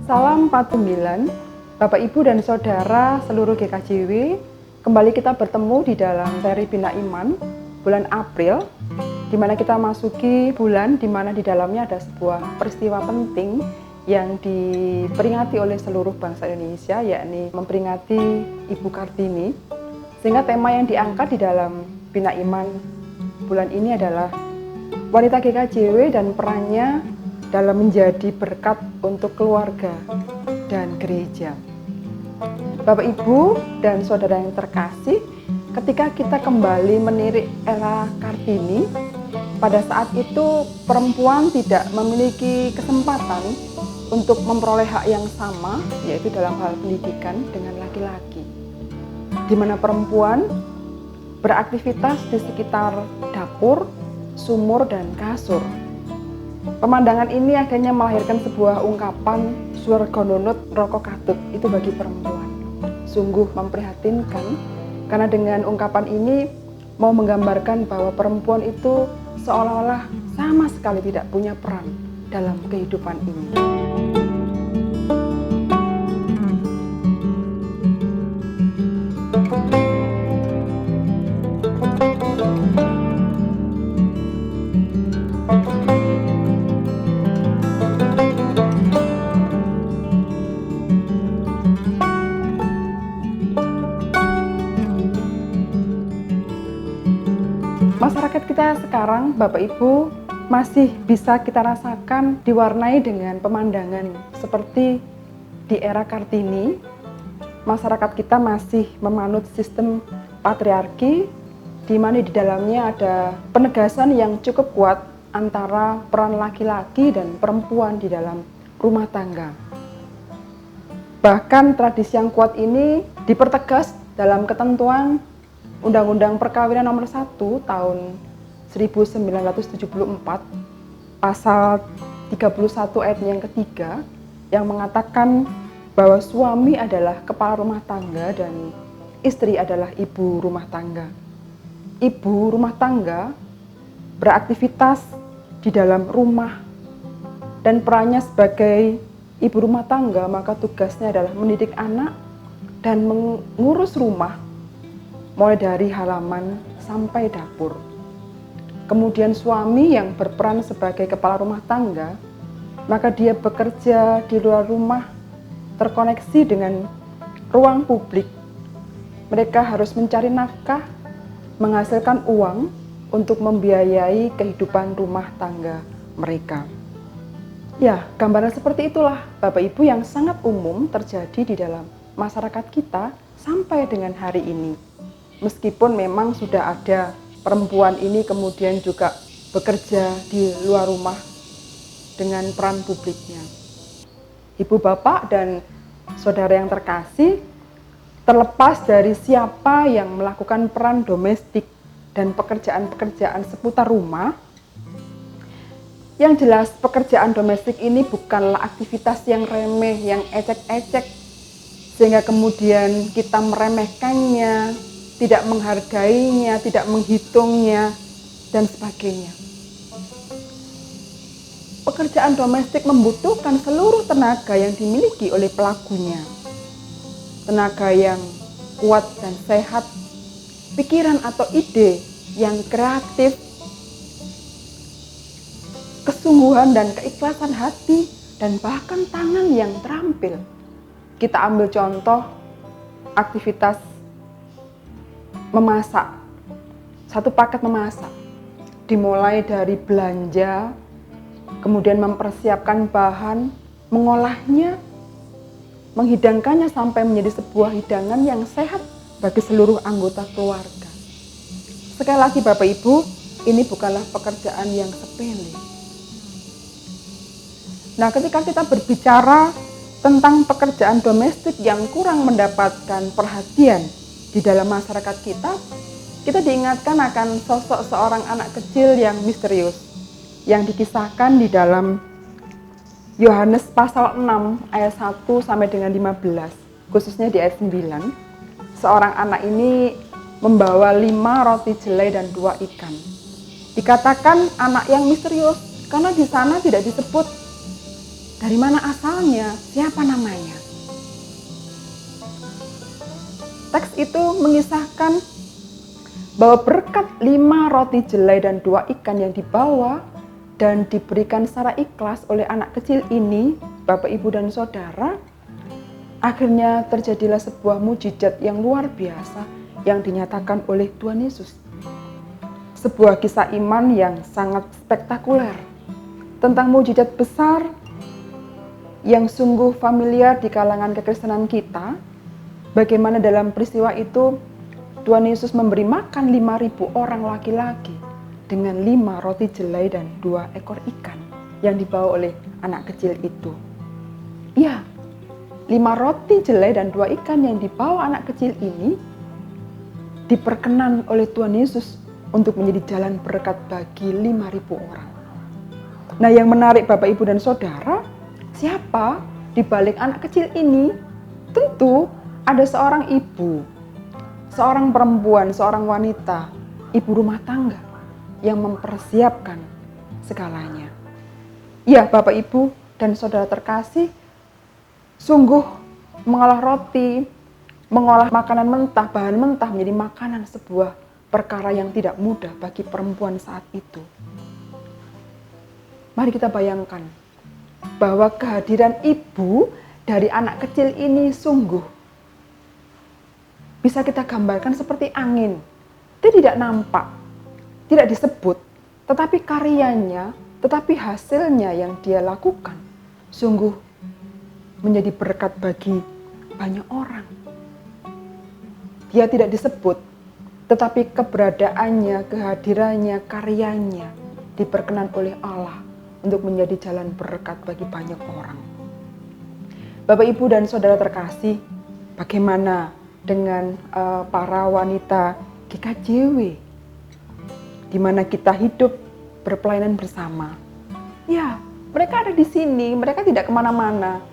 Salam 49, Bapak Ibu dan Saudara seluruh GKJW. Kembali kita bertemu di dalam seri Bina Iman bulan April, di mana kita masuki bulan di mana di dalamnya ada sebuah peristiwa penting yang diperingati oleh seluruh bangsa Indonesia, yakni memperingati Ibu Kartini. Sehingga tema yang diangkat di dalam Bina Iman bulan ini adalah wanita GKJW dan perannya dalam menjadi berkat untuk keluarga dan gereja. Bapak Ibu dan Saudara yang terkasih, ketika kita kembali menirik era Kartini, pada saat itu perempuan tidak memiliki kesempatan untuk memperoleh hak yang sama, yaitu dalam hal pendidikan dengan laki-laki, di mana perempuan beraktivitas di sekitar dapur, sumur, dan kasur. Pemandangan ini akhirnya melahirkan sebuah ungkapan swarga nunut neraka katut, itu bagi perempuan. Sungguh memprihatinkan, karena dengan ungkapan ini mau menggambarkan bahwa perempuan itu seolah-olah sama sekali tidak punya peran dalam kehidupan ini. Masyarakat kita sekarang, Bapak Ibu, masih bisa kita rasakan diwarnai dengan pemandangan seperti di era Kartini. Masyarakat kita masih memanut sistem patriarki, di mana di dalamnya ada penegasan yang cukup kuat antara peran laki-laki dan perempuan di dalam rumah tangga. Bahkan tradisi yang kuat ini dipertegas dalam ketentuan Undang-Undang Perkawinan Nomor 1 Tahun 1974, pasal 31 ayat yang ketiga, yang mengatakan bahwa suami adalah kepala rumah tangga dan istri adalah ibu rumah tangga. Ibu rumah tangga beraktivitas di dalam rumah dan perannya sebagai ibu rumah tangga, maka tugasnya adalah mendidik anak dan mengurus rumah mulai dari halaman sampai dapur. Kemudian suami yang berperan sebagai kepala rumah tangga, maka dia bekerja di luar rumah, terkoneksi dengan ruang publik. Mereka harus mencari nafkah, menghasilkan uang untuk membiayai kehidupan rumah tangga mereka. Ya, gambaran seperti itulah Bapak Ibu yang sangat umum terjadi di dalam masyarakat kita sampai dengan hari ini. Meskipun memang sudah ada perempuan ini kemudian juga bekerja di luar rumah dengan peran publiknya. Ibu, bapak, dan saudara yang terkasih, terlepas dari siapa yang melakukan peran domestik dan pekerjaan-pekerjaan seputar rumah, yang jelas pekerjaan domestik ini bukanlah aktivitas yang remeh, yang ecek-ecek, sehingga kemudian kita meremehkannya, tidak menghargainya, tidak menghitungnya, dan sebagainya. Pekerjaan domestik membutuhkan seluruh tenaga yang dimiliki oleh pelakunya. Tenaga yang kuat dan sehat, pikiran atau ide yang kreatif, kesungguhan dan keikhlasan hati, dan bahkan tangan yang terampil. Kita ambil contoh aktivitas memasak, satu paket memasak, dimulai dari belanja, kemudian mempersiapkan bahan, mengolahnya, menghidangkannya sampai menjadi sebuah hidangan yang sehat bagi seluruh anggota keluarga. Sekali lagi Bapak Ibu, ini bukanlah pekerjaan yang sepele. Nah, ketika kita berbicara tentang pekerjaan domestik yang kurang mendapatkan perhatian di dalam masyarakat kita diingatkan akan sosok seorang anak kecil yang misterius yang dikisahkan di dalam Yohanes pasal 6 ayat 1 sampai dengan 15, khususnya di ayat 9. Seorang anak ini membawa 5 roti jelai dan 2 ikan. Dikatakan anak yang misterius Karena di sana tidak disebut dari mana asalnya, siapa namanya. Teks itu mengisahkan bahwa berkat 5 roti jelai dan 2 ikan yang dibawa dan diberikan secara ikhlas oleh anak kecil ini, Bapak, Ibu, dan Saudara, akhirnya terjadilah sebuah mujizat yang luar biasa yang dinyatakan oleh Tuhan Yesus. Sebuah kisah iman yang sangat spektakuler tentang mujizat besar yang sungguh familiar di kalangan kekristenan kita. Bagaimana dalam peristiwa itu Tuhan Yesus memberi makan 5.000 orang laki-laki dengan 5 roti jelai dan 2 ekor ikan yang dibawa oleh anak kecil itu. Ya, 5 roti jelai dan 2 ikan yang dibawa anak kecil ini diperkenan oleh Tuhan Yesus untuk menjadi jalan berkat bagi 5.000 orang. Nah, yang menarik Bapak, Ibu, dan Saudara, siapa di balik anak kecil ini? Tentu ada seorang ibu, seorang perempuan, seorang wanita, ibu rumah tangga yang mempersiapkan segalanya. Ya, Bapak, Ibu, dan Saudara terkasih, sungguh mengolah roti, mengolah makanan mentah, bahan mentah menjadi makanan sebuah perkara yang tidak mudah bagi perempuan saat itu. Mari kita bayangkan bahwa kehadiran ibu dari anak kecil ini sungguh bisa kita gambarkan seperti angin. Dia tidak nampak, tidak disebut, tetapi karyanya, tetapi hasilnya yang dia lakukan sungguh menjadi berkat bagi banyak orang. Dia tidak disebut, tetapi keberadaannya, kehadirannya, karyanya diperkenan oleh Allah untuk menjadi jalan berkat bagi banyak orang. Bapak, Ibu, dan Saudara terkasih, bagaimana dengan para wanita GKJW, di mana kita hidup berpelayanan bersama? Ya, mereka ada di sini, mereka tidak kemana-mana.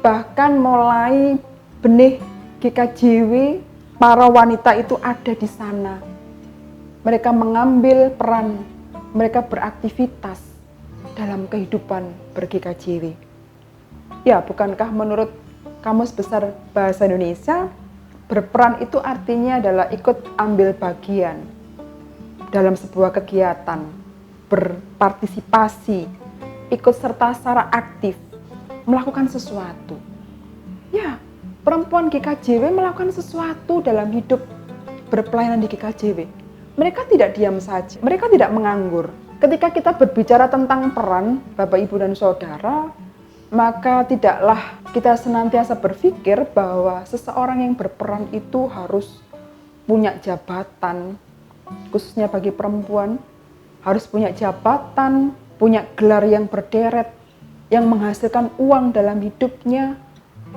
Bahkan mulai benih GKJW, para wanita itu ada di sana. Mereka mengambil peran, mereka beraktivitas dalam kehidupan ber-GKJW. Ya, bukankah menurut Kamus Besar Bahasa Indonesia, berperan itu artinya adalah ikut ambil bagian dalam sebuah kegiatan, berpartisipasi, ikut serta secara aktif, melakukan sesuatu. Ya, perempuan GKJW melakukan sesuatu dalam hidup berpelayanan di GKJW. Mereka tidak diam saja, mereka tidak menganggur. Ketika kita berbicara tentang peran, Bapak, Ibu, dan Saudara, maka tidaklah kita senantiasa berpikir bahwa seseorang yang berperan itu harus punya jabatan, khususnya bagi perempuan, harus punya jabatan, punya gelar yang berderet, yang menghasilkan uang dalam hidupnya,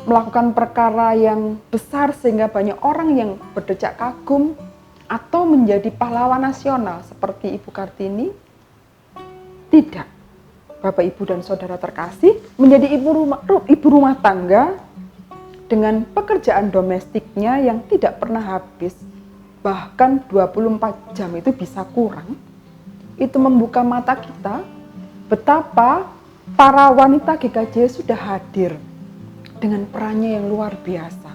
melakukan perkara yang besar sehingga banyak orang yang berdecak kagum, atau menjadi pahlawan nasional seperti Ibu Kartini. Tidak. Bapak, Ibu, dan Saudara terkasih, menjadi ibu rumah tangga dengan pekerjaan domestiknya yang tidak pernah habis, bahkan 24 jam itu bisa kurang, itu membuka mata kita betapa para wanita GKJ sudah hadir dengan perannya yang luar biasa.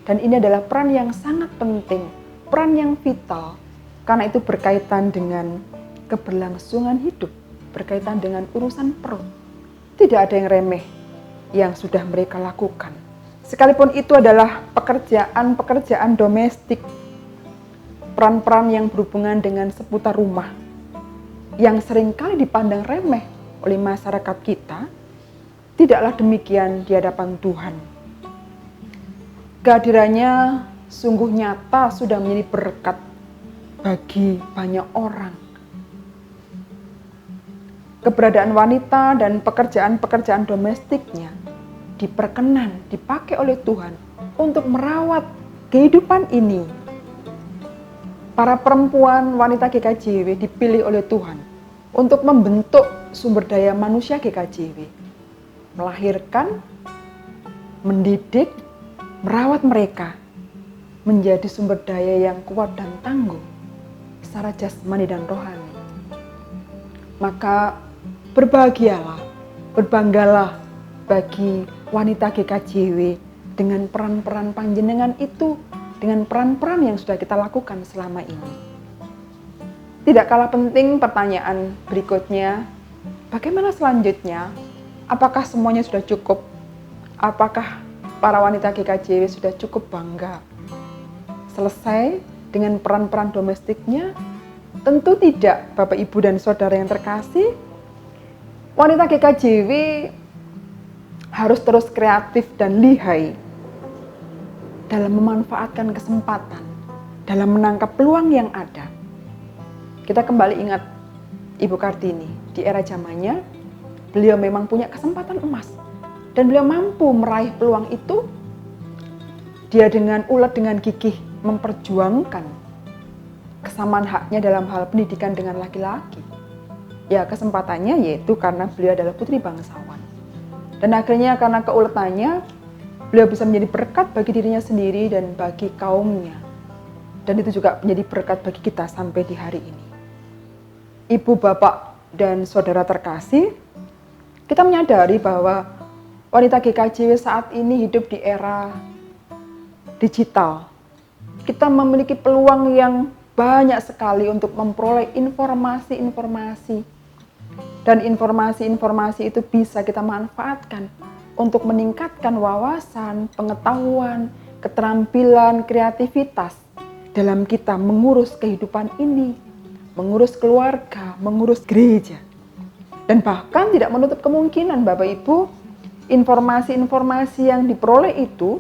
Dan ini adalah peran yang sangat penting, peran yang vital, karena itu berkaitan dengan keberlangsungan hidup, berkaitan dengan urusan perut. Tidak ada yang remeh yang sudah mereka lakukan. Sekalipun itu adalah pekerjaan-pekerjaan domestik, peran-peran yang berhubungan dengan seputar rumah, yang seringkali dipandang remeh oleh masyarakat kita, tidaklah demikian di hadapan Tuhan. Kehadirannya sungguh nyata sudah menjadi berkat bagi banyak orang. Keberadaan wanita dan pekerjaan-pekerjaan domestiknya diperkenan, dipakai oleh Tuhan untuk merawat kehidupan ini. Para perempuan wanita GKJW dipilih oleh Tuhan untuk membentuk sumber daya manusia GKJW, melahirkan, mendidik, merawat mereka menjadi sumber daya yang kuat dan tangguh secara jasmani dan rohani. Maka Berbahagialah, berbanggalah bagi wanita GKJW dengan peran-peran panjenengan itu, dengan peran-peran yang sudah kita lakukan selama ini. Tidak kalah penting pertanyaan berikutnya, bagaimana selanjutnya? Apakah semuanya sudah cukup? Apakah para wanita GKJW sudah cukup bangga selesai dengan peran-peran domestiknya? Tentu tidak, Bapak, Ibu, dan Saudara yang terkasih. Wanita GKJW harus terus kreatif dan lihai dalam memanfaatkan kesempatan, dalam menangkap peluang yang ada. Kita kembali ingat Ibu Kartini, di era zamannya, beliau memang punya kesempatan emas. Dan beliau mampu meraih peluang itu. Dia dengan ulet, dengan gigih memperjuangkan kesamaan haknya dalam hal pendidikan dengan laki-laki. Ya, kesempatannya yaitu karena beliau adalah putri bangsawan. Dan akhirnya karena keuletannya, beliau bisa menjadi berkat bagi dirinya sendiri dan bagi kaumnya. Dan itu juga menjadi berkat bagi kita sampai di hari ini. Ibu, bapak, dan saudara terkasih, kita menyadari bahwa wanita GKJW saat ini hidup di era digital. Kita memiliki peluang yang banyak sekali untuk memperoleh informasi-informasi. Dan informasi-informasi itu bisa kita manfaatkan untuk meningkatkan wawasan, pengetahuan, keterampilan, kreativitas dalam kita mengurus kehidupan ini, mengurus keluarga, mengurus gereja. Dan bahkan tidak menutup kemungkinan, Bapak Ibu, informasi-informasi yang diperoleh itu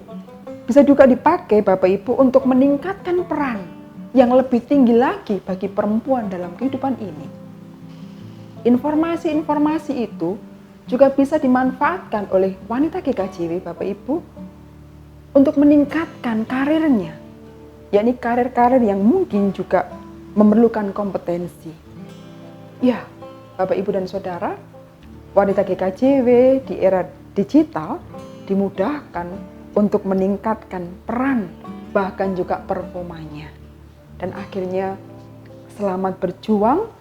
bisa juga dipakai, Bapak Ibu, untuk meningkatkan peran yang lebih tinggi lagi bagi perempuan dalam kehidupan ini. Informasi-informasi itu juga bisa dimanfaatkan oleh wanita GKJW, Bapak Ibu, untuk meningkatkan karirnya, yakni karir-karir yang mungkin juga memerlukan kompetensi. Ya, Bapak, Ibu, dan Saudara, wanita GKJW di era digital dimudahkan untuk meningkatkan peran, bahkan juga performanya. Dan akhirnya, selamat berjuang,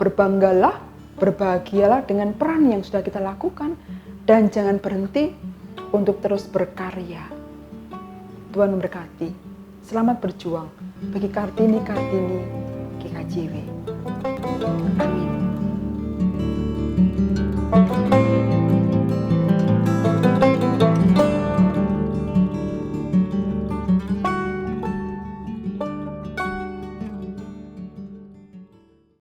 berbanggalah, berbahagialah dengan peran yang sudah kita lakukan, dan jangan berhenti untuk terus berkarya. Tuhan memberkati. Selamat berjuang bagi Kartini GKJW. Amin.